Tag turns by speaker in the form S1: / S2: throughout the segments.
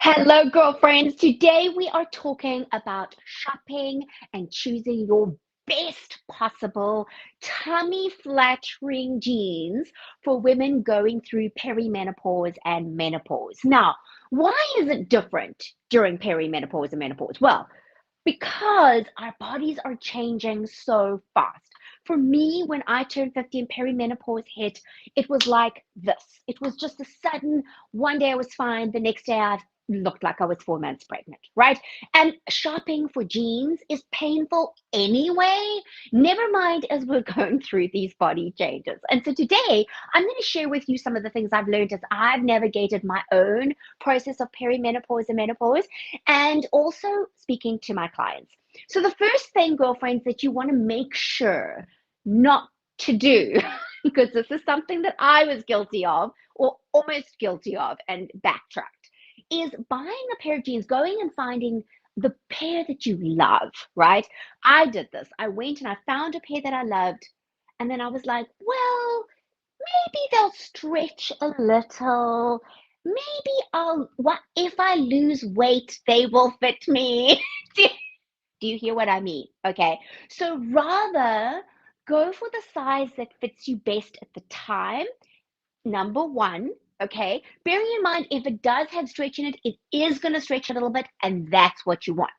S1: Hello, girlfriends. Today we are talking about shopping and choosing your best possible tummy flattering jeans for women going through perimenopause and menopause. Now, why is it different during perimenopause and menopause? Well, because our bodies are changing so fast. For me, when I turned 50 and perimenopause hit, it was like this. It was just a sudden, one day I was fine, the next day I looked like I was 4 months pregnant, right? And shopping for jeans is painful anyway, never mind as we're going through these body changes. And so today, I'm going to share with you some of the things I've learned as I've navigated my own process of perimenopause and menopause and also speaking to my clients. So, the first thing, girlfriends, that you want to make sure not to do, because this is something that I was guilty of or almost guilty of and backtracked, is buying a pair of jeans, going and finding the pair that you love, right? I did this. I went and I found a pair that I loved. And then I was like, well, maybe they'll stretch a little. Maybe what if I lose weight, they will fit me. Do you hear what I mean? Okay. So rather go for the size that fits you best at the time. Number one, okay. Bearing in mind, if it does have stretch in it, it is going to stretch a little bit, and that's what you want.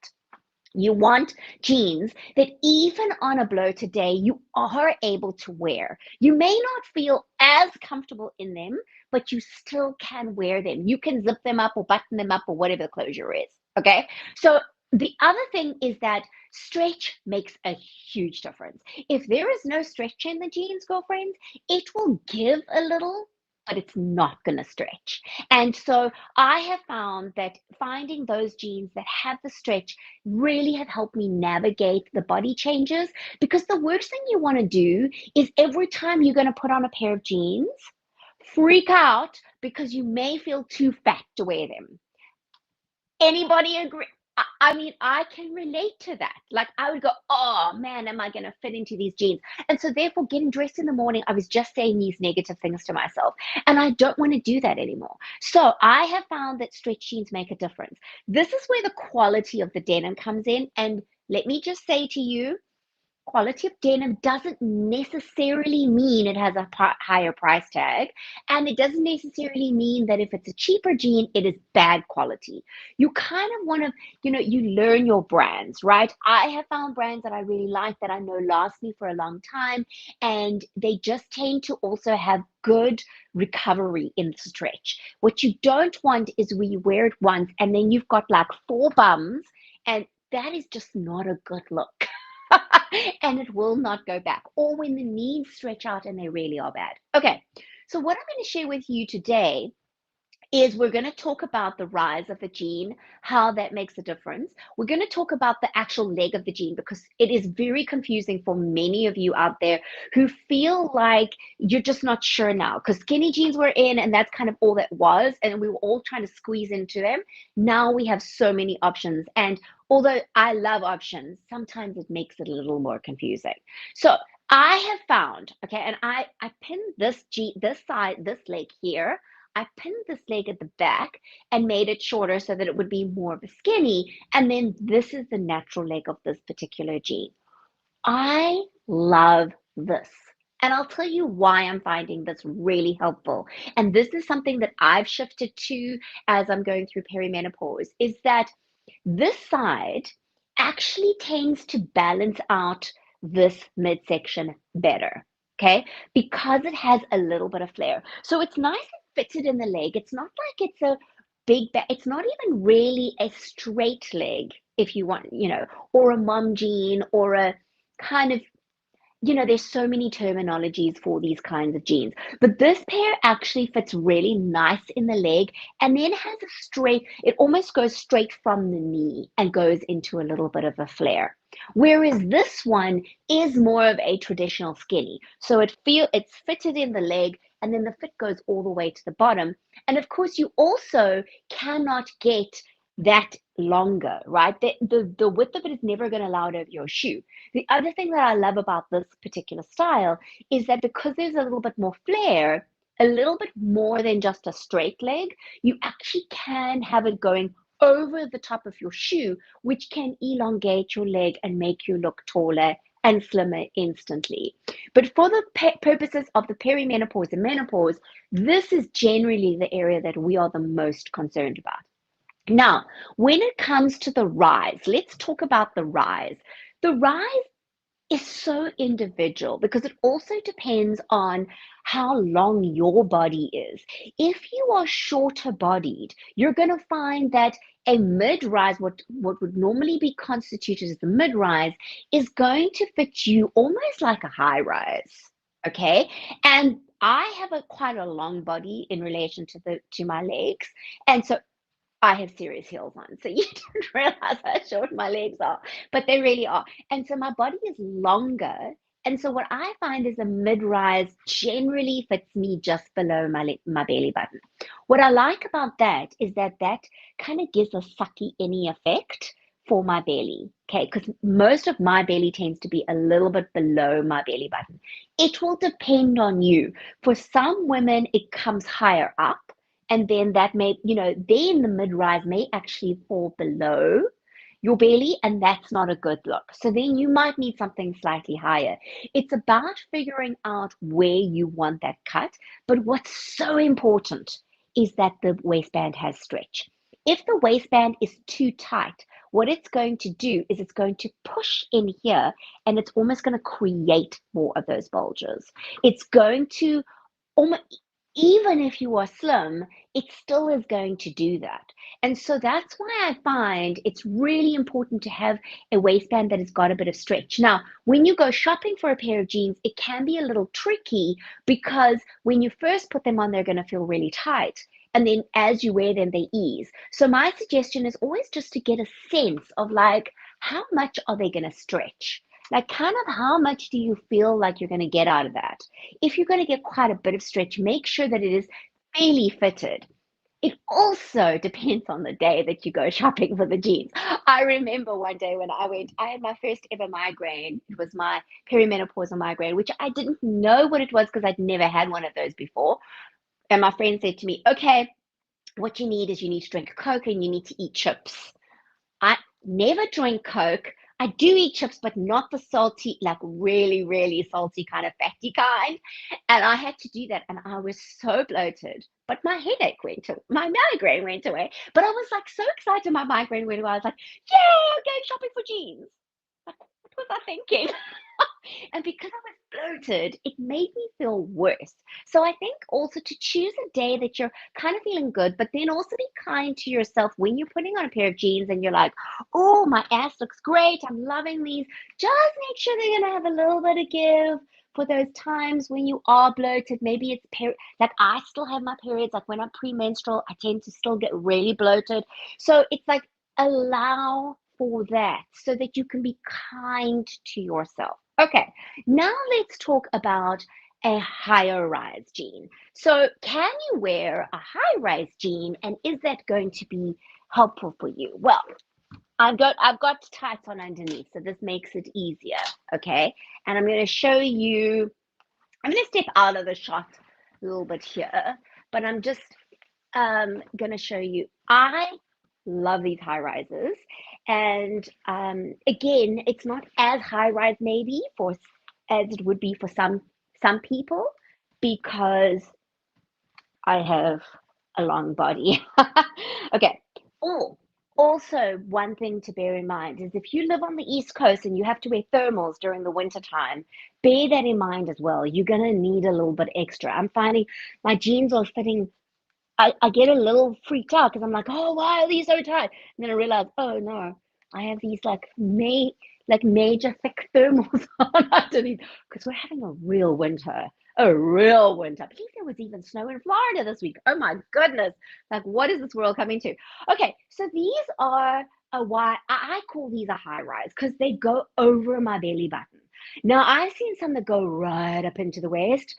S1: You want jeans that even on a bloated day, you are able to wear. You may not feel as comfortable in them, but you still can wear them. You can zip them up or button them up or whatever the closure is. Okay. So the other thing is that stretch makes a huge difference. If there is no stretch in the jeans, girlfriends, it will give a little, but it's not going to stretch. And so I have found that finding those jeans that have the stretch really have helped me navigate the body changes, because the worst thing you want to do is every time you're going to put on a pair of jeans, freak out because you may feel too fat to wear them. Anybody agree? I mean, I can relate to that. Like, I would go, oh man, am I going to fit into these jeans? And so, therefore, getting dressed in the morning, I was just saying these negative things to myself. And I don't want to do that anymore. So, I have found that stretch jeans make a difference. This is where the quality of the denim comes in. And let me just say to you, quality of denim doesn't necessarily mean it has a higher price tag. And it doesn't necessarily mean that if it's a cheaper jean, it is bad quality. You kind of want to, you learn your brands, right? I have found brands that I really like that I know last me for a long time. And they just tend to also have good recovery in stretch. What you don't want is where you wear it once and then you've got like four bums, and that is just not a good look. And it will not go back, or when the knees stretch out and they really are bad. Okay, so what I'm going to share with you today is we're going to talk about the rise of the jean, how that makes a difference. We're going to talk about the actual leg of the jean because it is very confusing for many of you out there who feel like you're just not sure now, because skinny jeans were in and that's kind of all that was. And we were all trying to squeeze into them. Now we have so many options. And although I love options, sometimes it makes it a little more confusing. So I have found, okay, and I pinned this side, this leg here. I pinned this leg at the back and made it shorter so that it would be more of a skinny. And then this is the natural leg of this particular jean. I love this. And I'll tell you why I'm finding this really helpful. And this is something that I've shifted to as I'm going through perimenopause, is that this side actually tends to balance out this midsection better, okay? Because it has a little bit of flare. So it's nice and fitted in the leg. It's not like it's a big back. It's not even really a straight leg, if you want, or a mom jean or a kind of, there's so many terminologies for these kinds of jeans, but this pair actually fits really nice in the leg and then has a straight, it almost goes straight from the knee and goes into a little bit of a flare. Whereas this one is more of a traditional skinny. So it's fitted in the leg and then the fit goes all the way to the bottom. And of course, you also cannot get that longer, right? The width of it is never going to allow it over your shoe. The other thing that I love about this particular style is that because there's a little bit more flare, a little bit more than just a straight leg. You actually can have it going over the top of your shoe, which can elongate your leg and make you look taller and slimmer instantly. But for the purposes of the perimenopause and menopause, this is generally the area that we are the most concerned about. Now, when it comes to the rise, let's talk about the rise. The rise is so individual because it also depends on how long your body is. If you are shorter bodied, you're going to find that a mid-rise, what would normally be constituted as a mid-rise, is going to fit you almost like a high rise. Okay. And I have quite a long body in relation to my legs. And so I have serious heels on. So you don't realize how short my legs are, but they really are. And so my body is longer. And so what I find is a mid-rise generally fits me just below my belly button. What I like about that is that kind of gives a sucky any effect for my belly. Okay, because most of my belly tends to be a little bit below my belly button. It will depend on you. For some women, it comes higher up, and then that may, then the mid-rise may actually fall below your belly, and that's not a good look. So then you might need something slightly higher. It's about figuring out where you want that cut, but what's so important is that the waistband has stretch. If the waistband is too tight, what it's going to do is it's going to push in here, and it's almost going to create more of those bulges. It's going to almost, even if you are slim, it still is going to do that. And so that's why I find it's really important to have a waistband that has got a bit of stretch. Now, when you go shopping for a pair of jeans, it can be a little tricky because when you first put them on, they're going to feel really tight. And then as you wear them, they ease. So my suggestion is always just to get a sense of like, how much are they going to stretch? Like, kind of how much do you feel like you're going to get out of that? If you're going to get quite a bit of stretch, make sure that it is fairly fitted. It also depends on the day that you go shopping for the jeans. I remember one day when I had my first ever migraine. It was my perimenopausal migraine, which I didn't know what it was because I'd never had one of those before. And my friend said to me, okay, what you need is you need to drink Coke and you need to eat chips. I never drink Coke. I do eat chips, but not the salty, like really, really salty kind of fatty kind. And I had to do that. And I was so bloated, but my my migraine went away. But I was like so excited my migraine went away. I was like, yay, I'm going shopping for jeans. Like, what was I thinking? And because I was bloated, it made me feel worse. So I think also to choose a day that you're kind of feeling good, but then also be kind to yourself when you're putting on a pair of jeans and you're like, oh, my ass looks great. I'm loving these. Just make sure they're going to have a little bit of give for those times when you are bloated. Maybe it's like I still have my periods. Like when I'm premenstrual, I tend to still get really bloated. So it's like allow for that so that you can be kind to yourself. Okay, now let's talk about a higher rise jean. So, can you wear a high rise jean, and is that going to be helpful for you? Well, I've got tights on underneath, so this makes it easier. Okay, and I'm going to show you. I'm going to step out of the shot a little bit here, but I'm just going to show you. I love these high rises, and again, it's not as high rise maybe for as it would be for some people because I have a long body. Okay. Oh, also one thing to bear in mind is if you live on the East Coast and you have to wear thermals during the winter time, bear that in mind as well. You're gonna need a little bit extra. I'm finding my jeans are fitting. I get a little freaked out because I'm like, oh, why are these so tight? And then I realize, oh no, I have these like major thick thermals on underneath because we're having a real winter. A real winter. I believe there was even snow in Florida this week. Oh my goodness. Like, what is this world coming to? Okay, so these are why I call these a high rise because they go over my belly button. Now, I've seen some that go right up into the waist.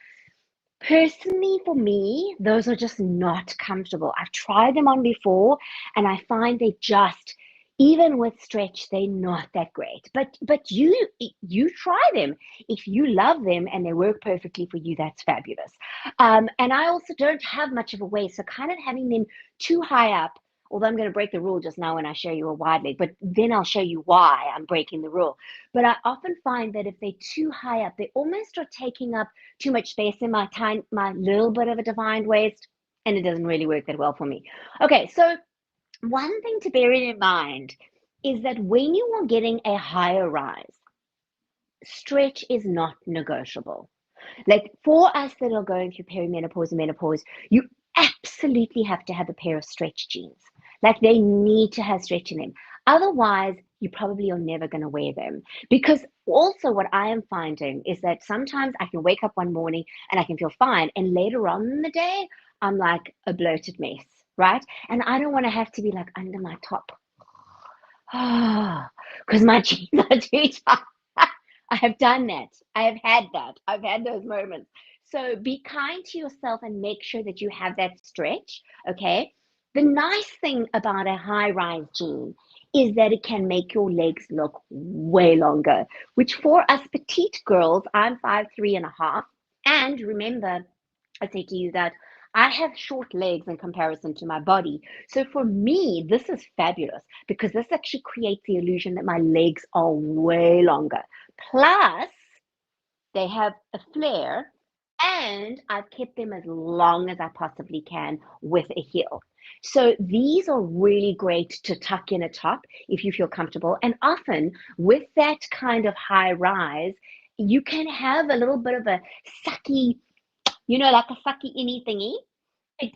S1: Personally, for me, those are just not comfortable. I've tried them on before and I find they just, Even with stretch, they're not that great. But you try them. If you love them and they work perfectly for you, that's fabulous. And I also don't have much of a waist, so kind of having them too high up. Although I'm going to break the rule just now when I show you a wide leg, but then I'll show you why I'm breaking the rule. But I often find that if they're too high up, they almost are taking up too much space in my little bit of a defined waist, and it doesn't really work that well for me. Okay, so one thing to bear in mind is that when you are getting a higher rise, stretch is not negotiable. Like for us that are going through perimenopause and menopause, you absolutely have to have a pair of stretch jeans. Like they need to have stretch in them. Otherwise, you probably are never going to wear them. Because also, what I am finding is that sometimes I can wake up one morning and I can feel fine. And later on in the day, I'm like a bloated mess, right? And I don't want to have to be like under my top. Because my jeans are too tight. I have done that. I have had that. I've had those moments. So be kind to yourself and make sure that you have that stretch. Okay. The nice thing about a high rise jean is that it can make your legs look way longer, which for us petite girls, I'm 5'3.5". And remember, I say to you that I have short legs in comparison to my body. So for me, this is fabulous because this actually creates the illusion that my legs are way longer. Plus, they have a flare, and I've kept them as long as I possibly can with a heel. So these are really great to tuck in a top if you feel comfortable. And often with that kind of high rise, you can have a little bit of a sucky, like a sucky any thingy.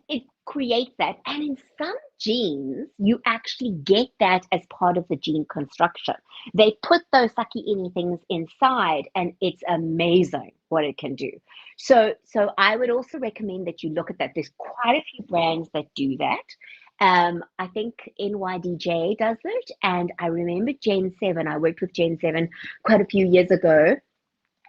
S1: It creates that. And in some genes, you actually get that as part of the gene construction. They put those sucky anythings inside, and it's amazing what it can do. So I would also recommend that you look at that. There's quite a few brands that do that. I think NYDJ does it, and I remember Gen 7. I worked with Gen 7 quite a few years ago,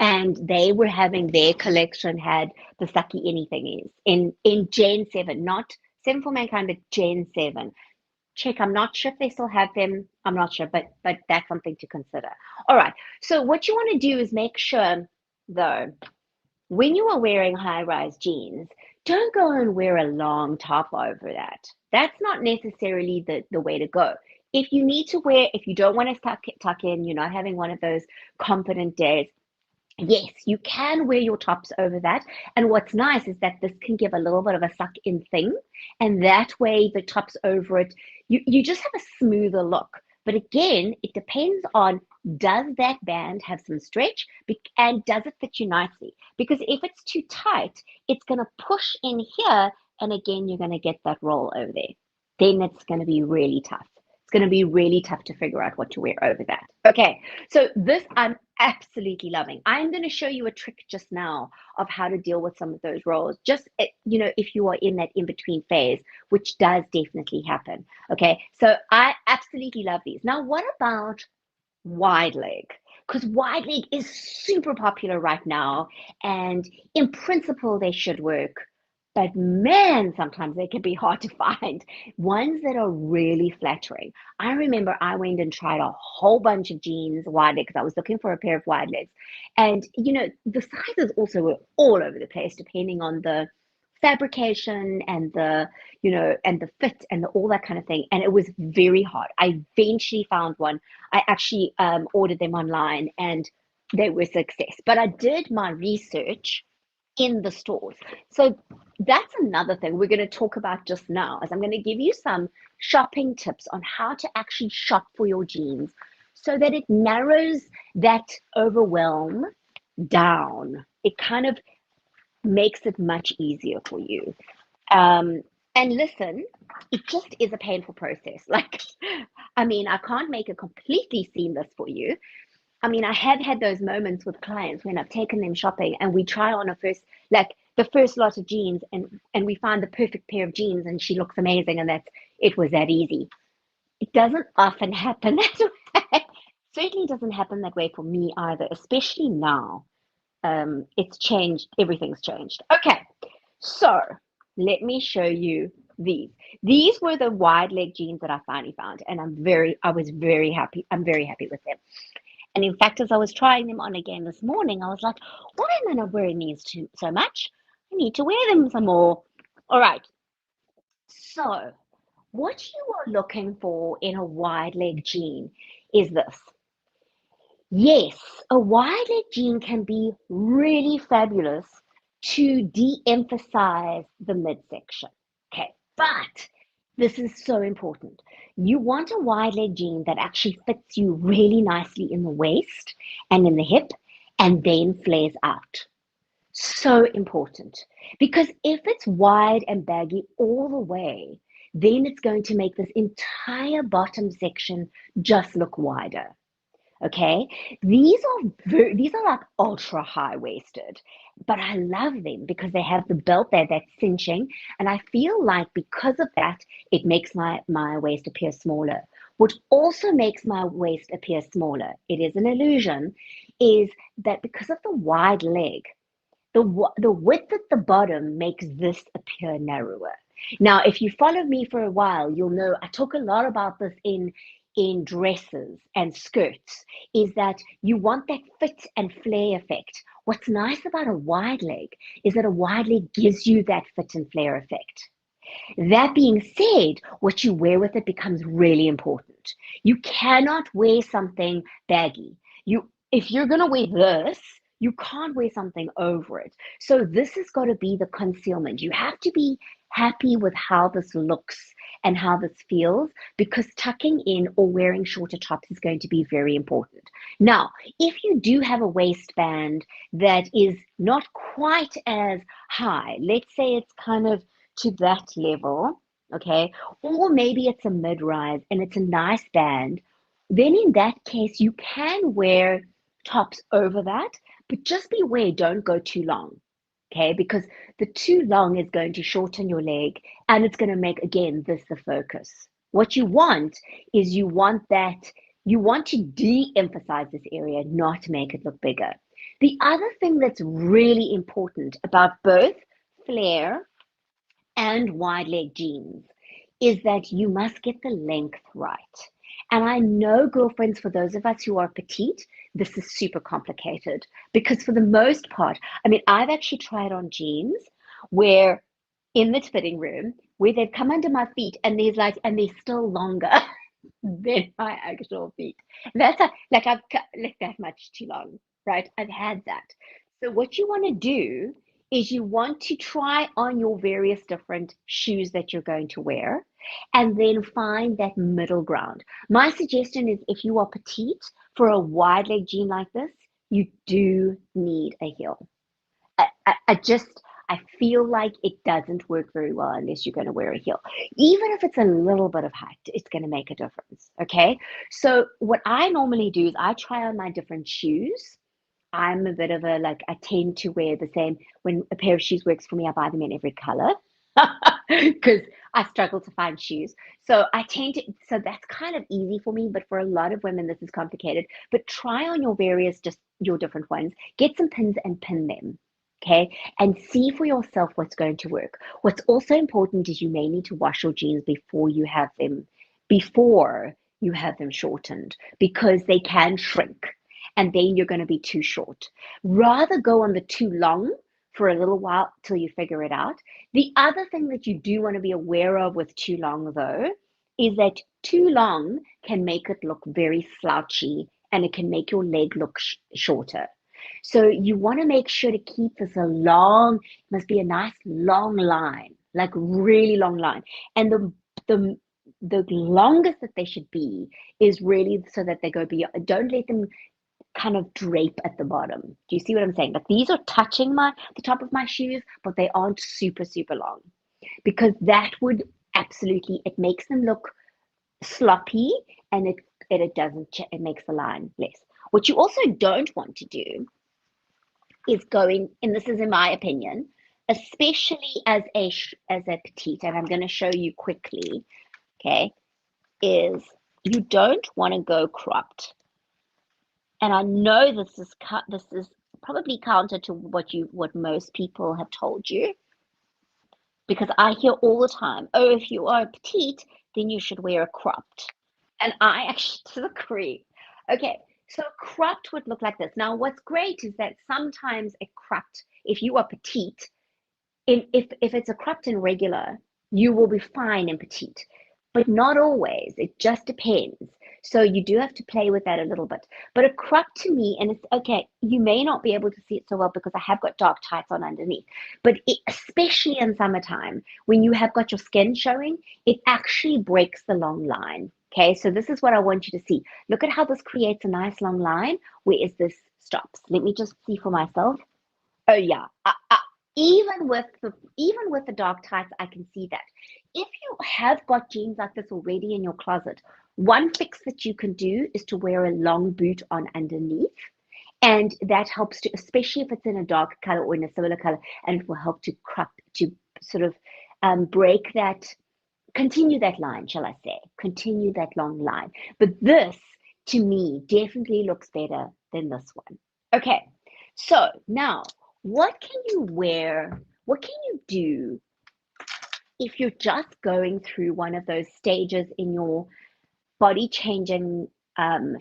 S1: and they were having their collection had the sucky anything is in Gen 7, not 7 for Mankind, but Gen 7. Check. I'm not sure if they still have them. I'm not sure, but that's something to consider. All right. So what you want to do is make sure, though, when you are wearing high-rise jeans, don't go and wear a long top over that. That's not necessarily the way to go. If you need to wear, if you don't want to tuck in, you're not having one of those confident days, yes, you can wear your tops over that. And what's nice is that this can give a little bit of a suck in thing. And that way, the tops over it, you just have a smoother look. But again, it depends on, does that band have some stretch and does it fit you nicely? Because if it's too tight, it's going to push in here. And again, you're going to get that roll over there. Then it's going to be really tough. It's going to be really tough to figure out what to wear over that. Okay, so this I'm absolutely loving. I'm going to show you a trick just now of how to deal with some of those rolls. Just, if you are in that in-between phase, which does definitely happen. Okay, so I absolutely love these. Now, what about wide leg? Because wide leg is super popular right now, and in principle, they should work. But man, sometimes they can be hard to find. Ones that are really flattering. I remember I went and tried a whole bunch of jeans, wide leg, because I was looking for a pair of wide legs. And, the sizes also were all over the place, depending on the fabrication and the fit and all that kind of thing. And it was very hard. I eventually found one. I actually ordered them online, and they were a success. But I did my research in the stores. So that's another thing we're going to talk about just now, is I'm going to give you some shopping tips on how to actually shop for your jeans so that it narrows that overwhelm down. It kind of makes it much easier for you. Um, and listen, it just is a painful process. Like, I mean, I can't make it completely seamless for you. I mean, I have had those moments with clients when I've taken them shopping and we try on like the first lot of jeans, and we find the perfect pair of jeans and she looks amazing, and it was that easy. It doesn't often happen that way. Certainly doesn't happen that way for me either, especially now. It's changed. Everything's changed. Okay, so let me show you these. These were the wide leg jeans that I finally found, and I was very happy. I'm very happy with them. And in fact, as I was trying them on again this morning, I was like, why am I not wearing these so much? I need to wear them some more. All right. So, what you are looking for in a wide leg jean is this. Yes, a wide leg jean can be really fabulous to de-emphasize the midsection. Okay, but this is so important. You want a wide leg jean that actually fits you really nicely in the waist and in the hip and then flares out. So important. Because if it's wide and baggy all the way, then it's going to make this entire bottom section just look wider. Okay, these are like ultra high waisted, but I love them because they have the belt there that's cinching, and I feel like because of that, it makes my waist appear smaller. What also makes my waist appear smaller, it is an illusion, is that because of the wide leg, the width at the bottom makes this appear narrower. Now, if you follow me for a while, you'll know I talk a lot about this in dresses and skirts, is that you want that fit and flare effect. What's nice about a wide leg is that a wide leg gives you that fit and flare effect. That being said, what you wear with it becomes really important. You cannot wear something baggy. If you're going to wear this, you can't wear something over it. So this has got to be the concealment. You have to be happy with how this looks and how this feels, because tucking in or wearing shorter tops is going to be very important. Now, if you do have a waistband that is not quite as high, let's say it's kind of to that level, okay, or maybe it's a mid-rise and it's a nice band, then in that case, you can wear tops over that, but just beware, don't go too long, okay, because the too long is going to shorten your leg and it's going to make, again, this the focus. What you want is you want to de-emphasize this area, not make it look bigger. The other thing that's really important about both flare and wide leg jeans is that you must get the length right. And I know, girlfriends, for those of us who are petite, this is super complicated because for the most part, I mean, I've actually tried on jeans where in the fitting room where they've come under my feet and and they're still longer than my actual feet. Like I've cut like that much too long, right? I've had that. So what you want to do is you want to try on your various different shoes that you're going to wear and then find that middle ground. My suggestion is if you are petite for a wide leg jean like this, you do need a heel. I just I feel like it doesn't work very well unless you're going to wear a heel. Even if it's a little bit of height, it's going to make a difference. Okay. So what I normally do is I try on my different shoes. I'm a bit of a like I tend to wear the same when a pair of shoes works for me, I buy them in every color because I struggle to find shoes. So I tend to so that's kind of easy for me, but for a lot of women this is complicated. But try on your various just your different ones, get some pins and pin them. Okay, and see for yourself what's going to work. What's also important is you may need to wash your jeans before you have them shortened because they can shrink and then you're going to be too short. Rather go on the too long for a little while till you figure it out. The other thing that you do want to be aware of with too long, though, is that too long can make it look very slouchy and it can make your leg look shorter. So you want to make sure to keep this a long, it must be a nice long line, like really long line. And the the longest that they should be is really so that they go beyond. Don't let them kind of drape at the bottom. Do you see what I'm saying? Like these are touching the top of my shoes, but they aren't super, super long because that would absolutely it makes them look sloppy and it doesn't it makes the line less. What you also don't want to do is going, and this is in my opinion, especially as a petite, and I'm going to show you quickly, okay, is you don't want to go cropped. And I know this is probably counter to what most people have told you. Because I hear all the time, oh, if you are petite, then you should wear a cropped. And I actually disagree. Okay, so a cropped would look like this. Now, what's great is that sometimes a cropped, if you are petite, if it's a cropped and regular, you will be fine in petite, but not always. It just depends. So you do have to play with that a little bit. But a crop to me, and it's okay, you may not be able to see it so well because I have got dark tights on underneath, but especially in summertime, when you have got your skin showing, it actually breaks the long line. Okay, so this is what I want you to see. Look at how this creates a nice long line. Where is this stops? Let me just see for myself. Oh yeah. Even with the dark tights, I can see that. If you have got jeans like this already in your closet, one fix that you can do is to wear a long boot on underneath. And that helps to, especially if it's in a dark color or in a similar color, and it will help to crop, to sort of break that, continue that line, shall I say, continue that long line. But this, to me, definitely looks better than this one. Okay, so now what can you wear? What can you do if you're just going through one of those stages in your body changing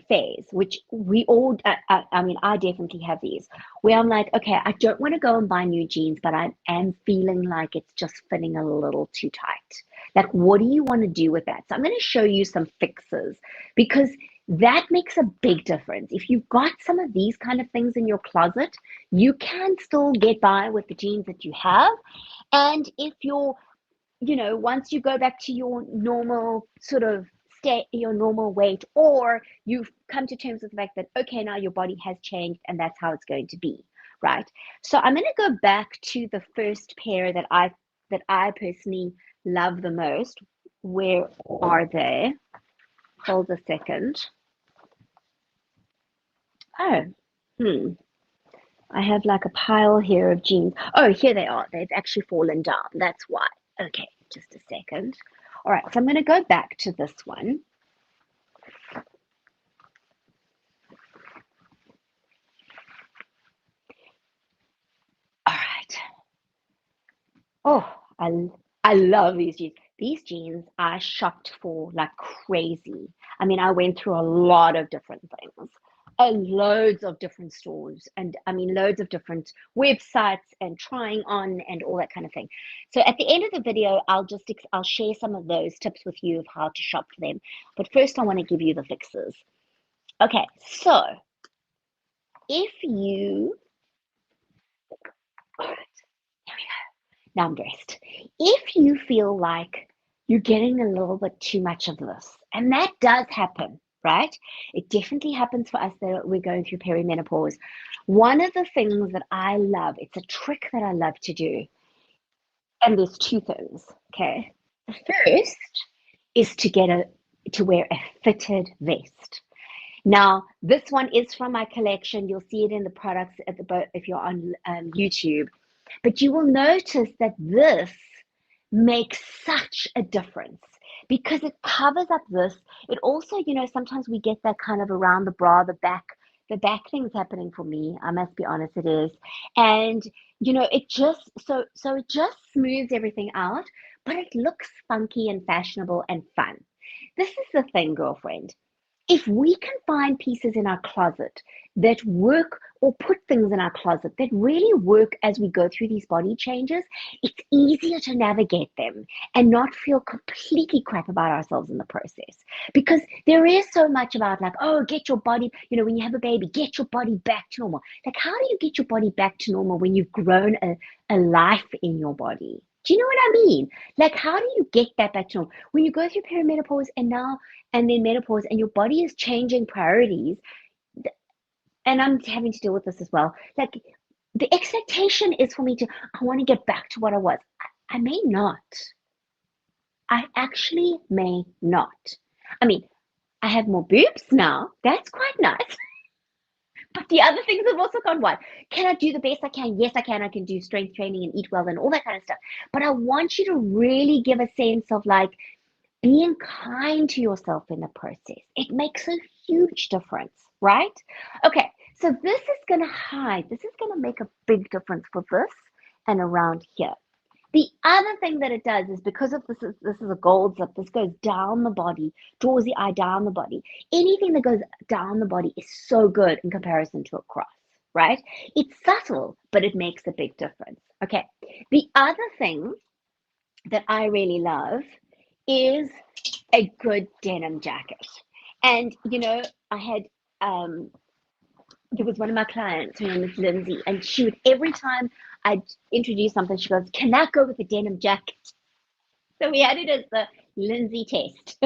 S1: phase, which we all, I mean, I definitely have these, where I'm like, okay, I don't want to go and buy new jeans, but I am feeling like it's just fitting a little too tight. Like, what do you want to do with that? So I'm going to show you some fixes because that makes a big difference. If you've got some of these kind of things in your closet, you can still get by with the jeans that you have. And if you're, once you go back to your normal sort of state, your normal weight, or you've come to terms with the fact that, okay, now your body has changed and that's how it's going to be, right? So I'm going to go back to the first pair that I personally love the most. Where are they? Hold a second. Oh, hmm. I have like a pile here of jeans. Oh, here they are. They've actually fallen down. That's why. Okay, just a second. All right, so I'm going to go back to this one. All right. Oh, I love these jeans. These jeans I shopped for like crazy. I mean, I went through a lot of different things, loads of different stores, and I mean, loads of different websites and trying on and all that kind of thing. So at the end of the video, I'll share some of those tips with you of how to shop for them. But first, I want to give you the fixes. Okay, so if you, all right, here we go. Now I'm dressed. If you feel like you're getting a little bit too much of this, and that does happen, right? It definitely happens for us that we're going through perimenopause. One of the things that I love, it's a trick that I love to do, and there's two things, okay? The first is to wear a fitted vest. Now, this one is from my collection. You'll see it in the products at the if you're on YouTube. But you will notice that this makes such a difference because it covers up this. It also, sometimes we get that kind of around the bra, the back thing's happening for me. I must be honest, it is. And it just so it just smooths everything out, but it looks funky and fashionable and fun. This is the thing, girlfriend, if we can find pieces in our closet that work or put things in our closet that really work as we go through these body changes, it's easier to navigate them and not feel completely crap about ourselves in the process. Because there is so much about like, oh, get your body, when you have a baby, get your body back to normal. Like, how do you get your body back to normal when you've grown a life in your body? Do you know what I mean? Like, how do you get that back to normal? When you go through perimenopause and then menopause and your body is changing priorities, and I'm having to deal with this as well. Like, the expectation is for me I want to get back to what I was. I may not. I actually may not. I mean, I have more boobs now. That's quite nice. But the other things have also gone what? Can I do the best I can? Yes, I can. I can do strength training and eat well and all that kind of stuff. But I want you to really give a sense of like, being kind to yourself in the process. It makes a huge difference, right? Okay, so this is going to make a big difference for this and around here. The other thing that it does is because of this is a gold zip, this goes down the body, draws the eye down the body. Anything that goes down the body is so good in comparison to a cross, right? It's subtle, but it makes a big difference. Okay. The other thing that I really love is a good denim jacket. And I had there was one of my clients, her name is Lindsay, and she would every time I'd introduce something, she goes, "Can that go with a denim jacket?" So we had it as the Lindsay test.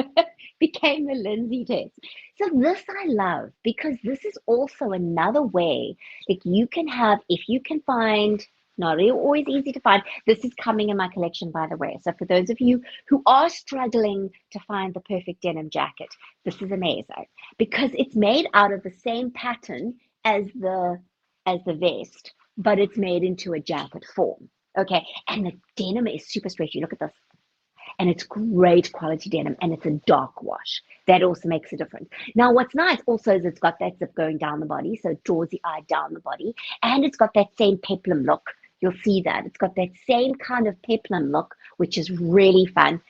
S1: Became the Lindsay test. So this I love because this is also another way that you can have, if you can find, not really always easy to find. This is coming in my collection, by the way. So for those of you who are struggling to find the perfect denim jacket, this is amazing because it's made out of the same pattern as the vest, but it's made into a jacket form. Okay, and the denim is super stretchy. Look at this, and it's great quality denim, and it's a dark wash. That also makes a difference. Now, what's nice also is it's got that zip going down the body, so it draws the eye down the body, and it's got that same peplum look. You'll see that. It's got that same kind of peplum look, which is really fun.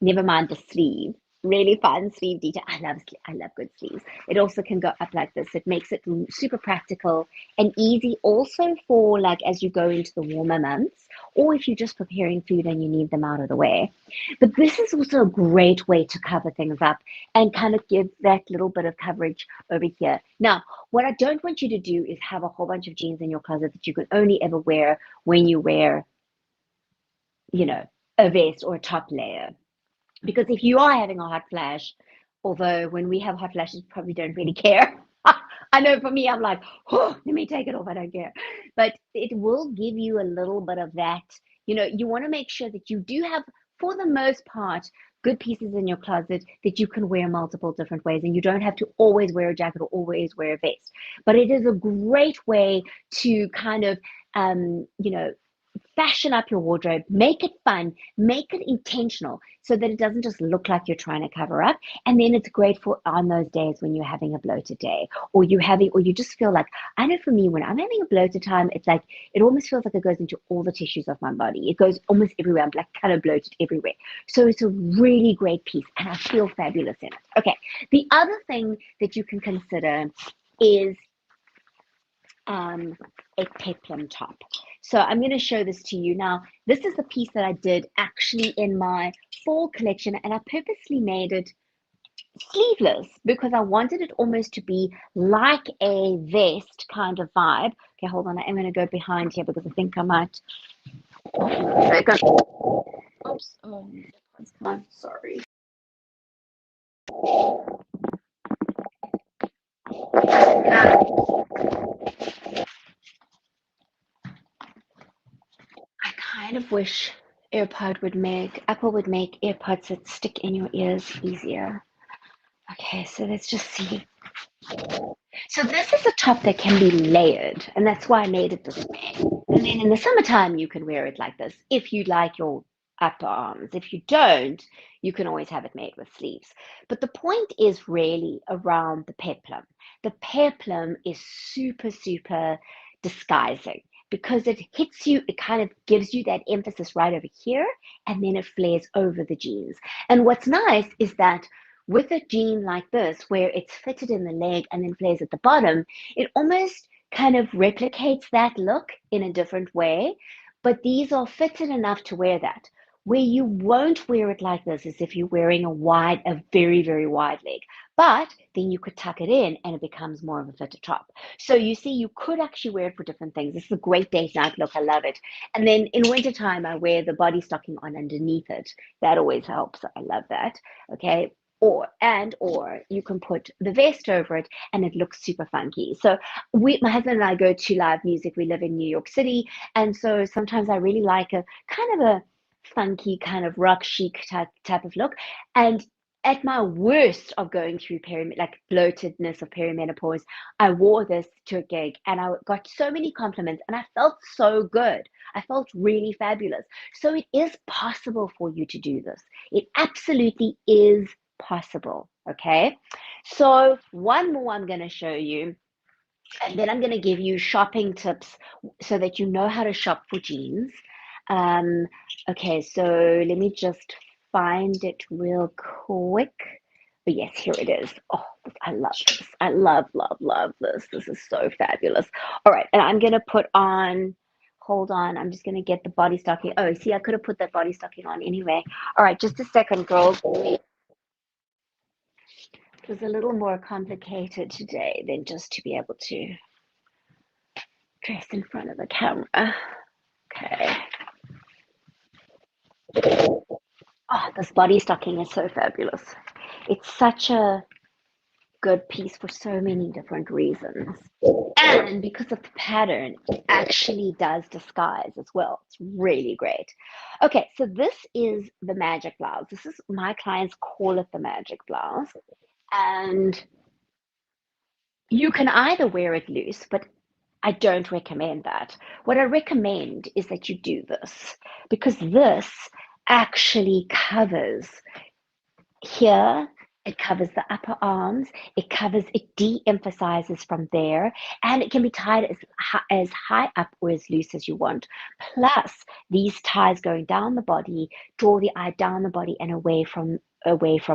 S1: Never mind the sleeve. Really fun sleeve detail. I love good sleeves. It also can go up like this. It makes it super practical and easy also for like as you go into the warmer months, or if you're just preparing food and you need them out of the way. But this is also a great way to cover things up and kind of give that little bit of coverage over here. Now, what I don't want you to do is have a whole bunch of jeans in your closet that you can only ever wear when you wear, you know, a vest or a top layer. Because if you are having a hot flash, although when we have hot flashes, we probably don't really care. I know for me, I'm like, oh, let me take it off. I don't care. But it will give you a little bit of that. You want to make sure that you do have, for the most part, good pieces in your closet that you can wear multiple different ways. And you don't have to always wear a jacket or always wear a vest. But it is a great way to kind of, fashion up your wardrobe, make it fun, make it intentional so that it doesn't just look like you're trying to cover up. And then it's great for on those days when you're having a bloated day or you just feel like, I know for me, when I'm having a bloated time, it's like, it almost feels like it goes into all the tissues of my body. It goes almost everywhere. I'm like kind of bloated everywhere. So it's a really great piece and I feel fabulous in it. Okay. The other thing that you can consider is a peplum top. So I'm going to show this to you. Now, this is the piece that I did actually in my fall collection, and I purposely made it sleeveless because I wanted it almost to be like a vest kind of vibe. Okay, hold on. I'm going to go behind here because I think I might. Oops. Oh, I'm sorry. I kind of wish Apple would make AirPods that stick in your ears easier. Okay, so let's just see. So this is a top that can be layered, and that's why I made it this way. And then in the summertime, you can wear it like this if you like your upper arms. If you don't, you can always have it made with sleeves. But the point is really around the peplum. The peplum is super, super disguising because it hits you, it kind of gives you that emphasis right over here, and then it flares over the jeans. And what's nice is that with a jean like this, where it's fitted in the leg and then flares at the bottom, it almost kind of replicates that look in a different way. But these are fitted enough to wear that. Where you won't wear it like this is if you're wearing a very, very wide leg. But then you could tuck it in and it becomes more of a fitted top. So you see, you could actually wear it for different things. This is a great date night look. I love it. And then in wintertime, I wear the body stocking on underneath it. That always helps. I love that. Okay, or you can put the vest over it and it looks super funky. So my husband and I go to live music. We live in New York City, and so sometimes I really like a kind of a funky kind of rock chic type of look. And at my worst of going through like bloatedness of perimenopause, I wore this to a gig and I got so many compliments and I felt so good. I felt really fabulous. So it is possible for you to do this. It absolutely is possible. Okay. So one more I'm going to show you, and then I'm going to give you shopping tips so that you know how to shop for jeans. Um, okay, so let me just find it real quick. But yes, here it is. Oh, I love this. I love, love, love this. This is so fabulous. All right, and I'm gonna put on, hold on, I'm just gonna get the body stocking. Oh, see, I could have put that body stocking on anyway. All right, just a second, girls. It was a little more complicated today than just to be able to dress in front of the camera. Okay. Oh, this body stocking is so fabulous. It's such a good piece for so many different reasons. And because of the pattern, it actually does disguise as well. It's really great. Okay, so this is the magic blouse. This is my clients call it the magic blouse. And you can either wear it loose, but I don't recommend that. What I recommend is that you do this because this actually covers here, it covers the upper arms, it de-emphasizes from there, and it can be tied as high up or as loose as you want. Plus, these ties going down the body draw the eye down the body and away from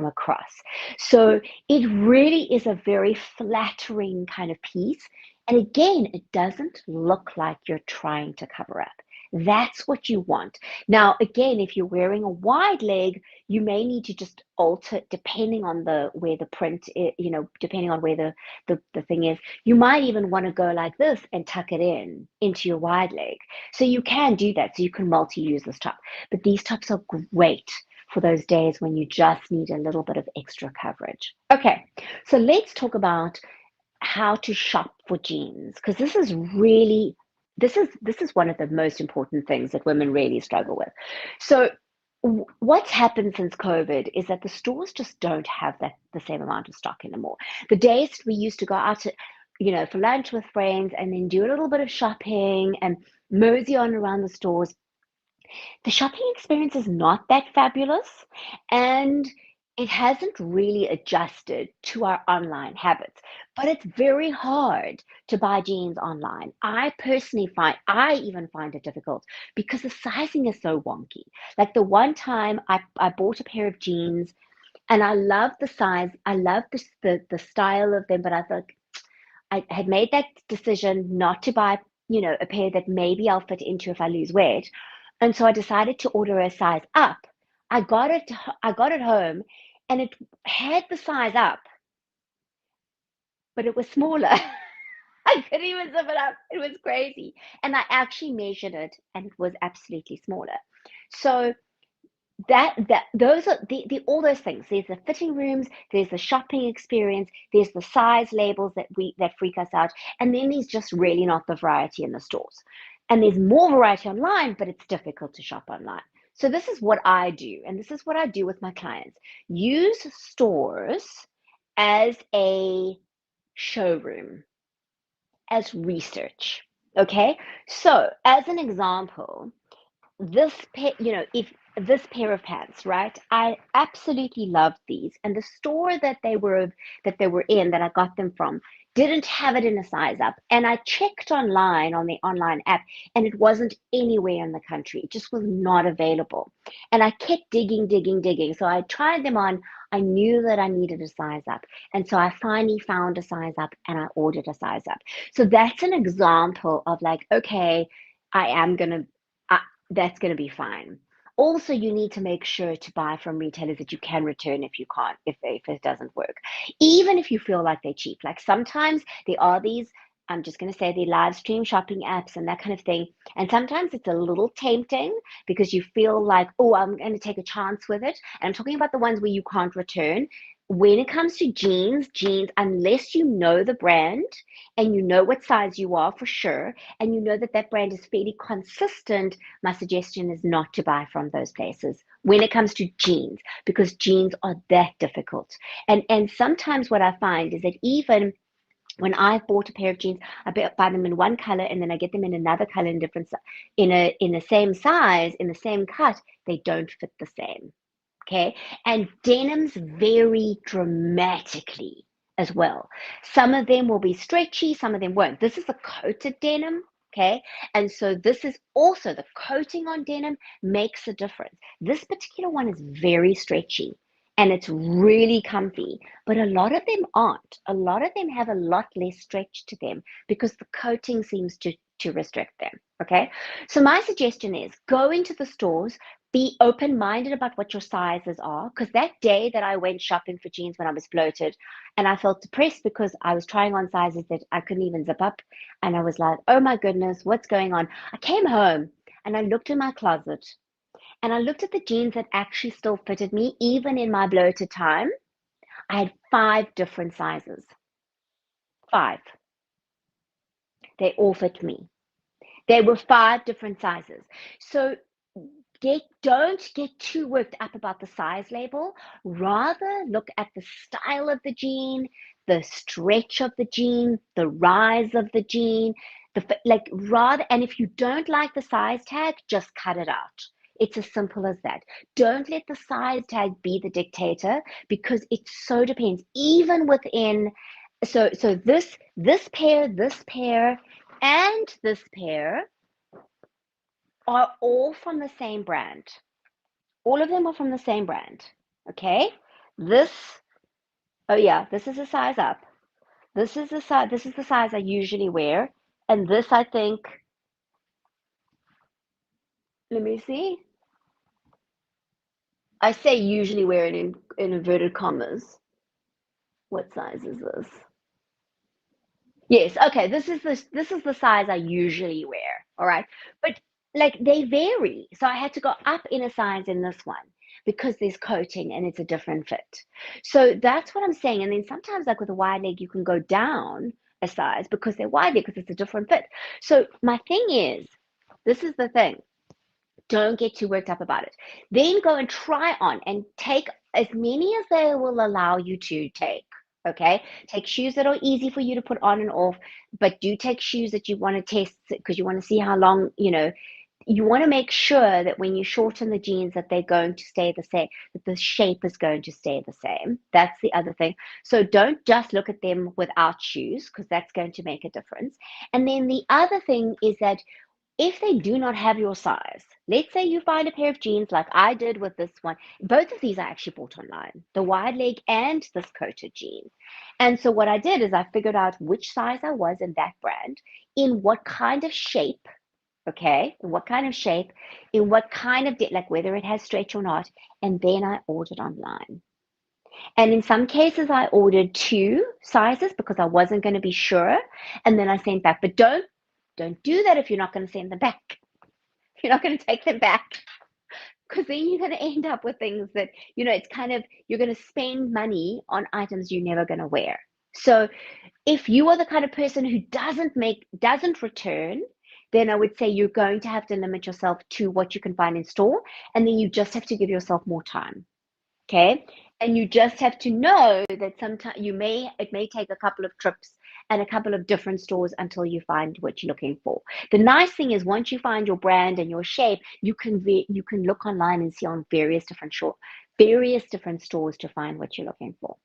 S1: across. So it really is a very flattering kind of piece. And again, it doesn't look like you're trying to cover up. That's what you want. Now, again, if you're wearing a wide leg, you may need to just alter depending on the where the print is, depending on where the thing is. You might even want to go like this and tuck it into your wide leg. So you can do that. So you can multi-use this top. But these tops are great for those days when you just need a little bit of extra coverage. Okay, so let's talk about how to shop for jeans because this is one of the most important things that women really struggle with. So what's happened since COVID is that the stores just don't have the same amount of stock anymore. The days we used to go out to, for lunch with friends and then do a little bit of shopping and mosey on around the stores, the shopping experience is not that fabulous and it hasn't really adjusted to our online habits. But it's very hard to buy jeans online. I even find it difficult because the sizing is so wonky. Like the one time I bought a pair of jeans and I love the size, I love the style of them, but I thought I had made that decision not to buy, a pair that maybe I'll fit into if I lose weight. And so I decided to order a size up. I got it home and it had the size up, but it was smaller. I couldn't even zip it up. It was crazy. And I actually measured it and it was absolutely smaller. So those are the all those things. There's the fitting rooms, there's the shopping experience, there's the size labels that freak us out, and then there's just really not the variety in the stores. And there's more variety online, but it's difficult to shop online. So this is what I do, and this is what I do with my clients. Use stores as a showroom, as research. Okay? So as an example, if this pair of pants, right? I absolutely loved these, and the store that they were in that I got them from didn't have it in a size up. And I checked online on the online app, and it wasn't anywhere in the country. It just was not available. And I kept digging, digging, digging. So I tried them on. I knew that I needed a size up, and so I finally found a size up, and I ordered a size up. So that's an example of like, okay, I am gonna that's going to be fine. Also, you need to make sure to buy from retailers that you can return if you can't, if it doesn't work. Even if you feel like they're cheap. Like sometimes there are these, I'm just going to say the live stream shopping apps and that kind of thing. And sometimes it's a little tempting because you feel like, oh, I'm going to take a chance with it. And I'm talking about the ones where you can't return. When it comes to jeans, unless you know the brand and you know what size you are for sure, and you know that that brand is fairly consistent, my suggestion is not to buy from those places when it comes to jeans, because jeans are that difficult. And sometimes what I find is that even when I've bought a pair of jeans, I buy them in one color and then I get them in another color in different in the same size, in the same cut, they don't fit the same. Okay. And denims vary dramatically as well. Some of them will be stretchy, some of them won't. This is a coated denim. Okay. And so this is also the coating on denim makes a difference. This particular one is very stretchy and it's really comfy, but a lot of them aren't. A lot of them have a lot less stretch to them because the coating seems to restrict them. Okay. So my suggestion is go into the stores, be open-minded about what your sizes are. Because that day that I went shopping for jeans when I was bloated and I felt depressed because I was trying on sizes that I couldn't even zip up. And I was like, oh my goodness, what's going on? I came home and I looked in my closet and I looked at the jeans that actually still fitted me, even in my bloated time. I had 5 different sizes. 5. They all fit me. They were 5 different sizes. So don't get too worked up about the size label. Rather look at the style of the jean, the stretch of the jean, the rise of the jean, like rather, and if you don't like the size tag, just cut it out. It's as simple as that. Don't let the size tag be the dictator because it so depends. Even within, so this pair, and this pair are all from the same brand. All of them are from the same brand. Okay. This, oh yeah, this is a size up. This is the size I usually wear. And this, I think, let me see. I say usually wear it in inverted commas. What size is this? Yes, okay. This is the size I usually wear. All right. But like they vary. So I had to go up in a size in this one because there's coating and it's a different fit. So that's what I'm saying. And then sometimes like with a wide leg, you can go down a size because they're wide leg because it's a different fit. So my thing is, this is the thing. Don't get too worked up about it. Then go and try on and take as many as they will allow you to take. Okay. Take shoes that are easy for you to put on and off, but do take shoes that you want to test because you want to see how long, you want to make sure that when you shorten the jeans that they're going to stay the same, that the shape is going to stay the same. That's the other thing. So don't just look at them without shoes because that's going to make a difference. And then the other thing is that if they do not have your size, let's say you find a pair of jeans like I did with this one. Both of these I actually bought online, the wide leg and this coated jean. And so what I did is I figured out which size I was in that brand, in what kind of shape, okay, in what kind of shape, in what kind of, like whether it has stretch or not. And then I ordered online. And in some cases, I ordered 2 sizes because I wasn't going to be sure. And then I sent back. But don't do that if you're not going to send them back. You're not going to take them back because then you're going to end up with things that, it's kind of, you're going to spend money on items you're never going to wear. So if you are the kind of person who doesn't return, then I would say you're going to have to limit yourself to what you can find in store. And then you just have to give yourself more time. Okay. And you just have to know that sometimes it may take a couple of trips and a couple of different stores until you find what you're looking for. The nice thing is once you find your brand and your shape, you can look online and see on various different stores to find what you're looking for.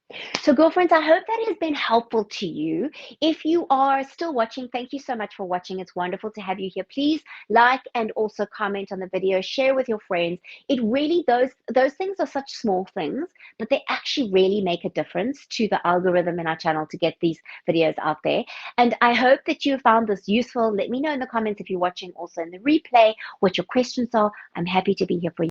S1: So girlfriends, I hope that has been helpful to you. If you are still watching, thank you so much for watching. It's wonderful to have you here. Please like and also comment on the video, share with your friends. It really, those things are such small things, but they actually really make a difference to the algorithm in our channel to get these videos out there. And I hope that you found this useful. Let me know in the comments if you're watching also in the replay what your questions are. I'm happy to be here for you.